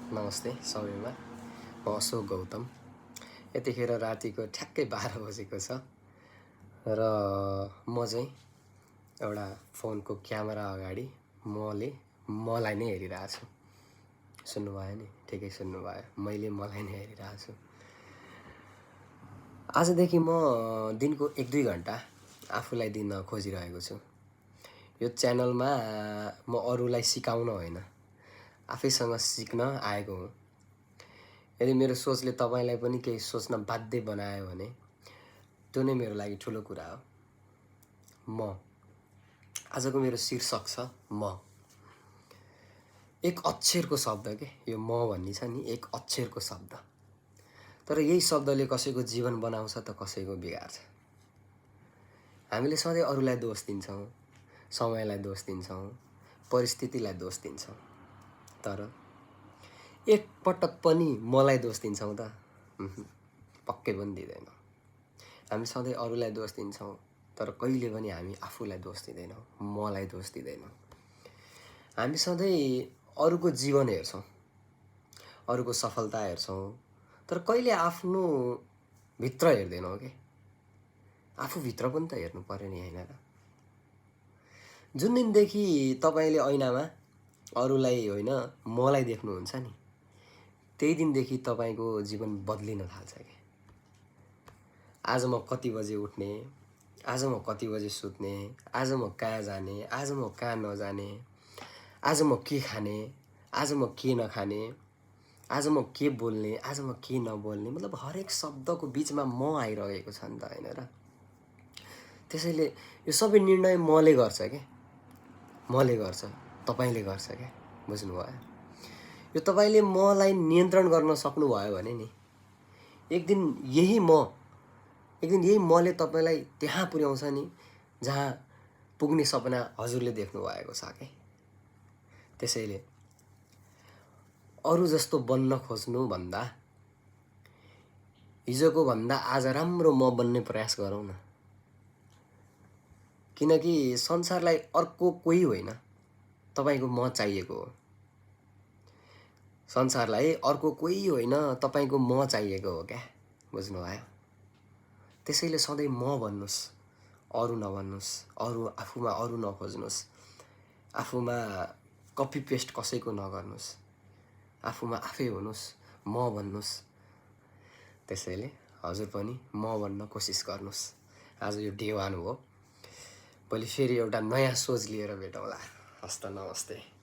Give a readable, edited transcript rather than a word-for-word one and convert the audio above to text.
नमस्ते सबैमा। म अशोक गौतम। यतिखेर रातिको ठ्याक्कै 12 बजेको छ र म चाहिँ एउटा फोनको क्यामेरा अगाडि मलाई नै हेरिरहेको छु। सुन्नुभयो नि? ठिकै सुन्नुभयो। मैले मलाई नै हेरिरहेको छु। आजदेखि म दिनको 1-2 घन्टा आफूलाई दिन खोजिरहेको छु। यो च्यानलमा म अरूलाई सिकाउन होइन, आफैसँग सिक्न आएको हुँ। यदि मेरो सोचले तपाईलाई पनि केही सोच्न बाध्य बनायो भने त्यो नै मेरो लागि ठुलो कुरा हो। आजको मेरो शीर्षक छ म। एक अक्षरको शब्द के यो म भन्ने छ नि, एक अक्षरको शब्द। तर यही शब्दले कसैको जीवन बनाउँछ त कसैको बिगार्छ। हामीले सधैँ अरूलाई दोष दिन्छौँ, समयलाई दोष दिन्छौँ, परिस्थितिलाई दोष दिन्छौँ। तर एक पटक पनि मलाई दोष दिन्छौँ त? पक्कै पनि दिँदैनौँ। हामी सधैँ अरूलाई दोष दिन्छौँ, तर कहिले पनि हामी आफूलाई दोष दिँदैनौँ, मलाई दोष दिँदैनौँ। हामी सधैँ अरूको जीवन हेर्छौँ, अरूको सफलता हेर्छौँ, तर कहिले आफ्नो भित्र हेर्दैनौँ के? आफू भित्र पनि त हेर्नु पर्यो नि, हैन र? जुन दिनदेखि तपाईले ऐनामा अरूलाई होइन मलाई देख्नुहुन्छ नि, त्यही दिनदेखि तपाईको जीवन बदलिन थाल्छ के? आज म कति बजे उठ्ने, आज म कति बजे सुत्ने, आज म कहाँ जाने, आज म कहाँ नजाने, आज म के खाने, आज म के नखाने, आज म के बोल्ने, आज म के नबोल्ने, मतलब हरेक शब्दको बीचमा म आइरहेको छ नि त, हैन र? त्यसैले यो सबै निर्णय मले गर्छ के? मले गर्छ, तपाईले गर्छ के? बुझ्नुभयो? यो तपाईले मलाई नियन्त्रण गर्न सक्नुभयो भने नि एक दिन यही मले तपाईलाई त्यहाँ पुर्याउँछ नि जहाँ पुग्ने सपना हजुरले देख्नु भएको छ के? त्यसैले अरू जस्तो बन्न खोज्नु भन्दा हिजोको भन्दा आज राम्रो म बन्ने प्रयास गरौँ न। किनकि संसारलाई अर्को कोही होइन, तपाईको म चाहिएको हो। संसारलाई अर्को कोही होइन, तपाईको म चाहिएको हो क्या? बुझ्नुभयो? त्यसैले सधैँ म भन्नुस्, अरू नभन्नुस्, आफूमा अरू नखोज्नुस्, आफूमा कपी पेस्ट कसैको नगर्नुस्, आफूमा आफै हुनुस्, म भन्नुस्। त्यसैले हजुर पनि म भन्न कोसिस गर्नुस्। आज यो डे 1 हो। भोलि फेरि एउटा नयाँ सोच लिएर भेटौँला। हस्त नमस्ते।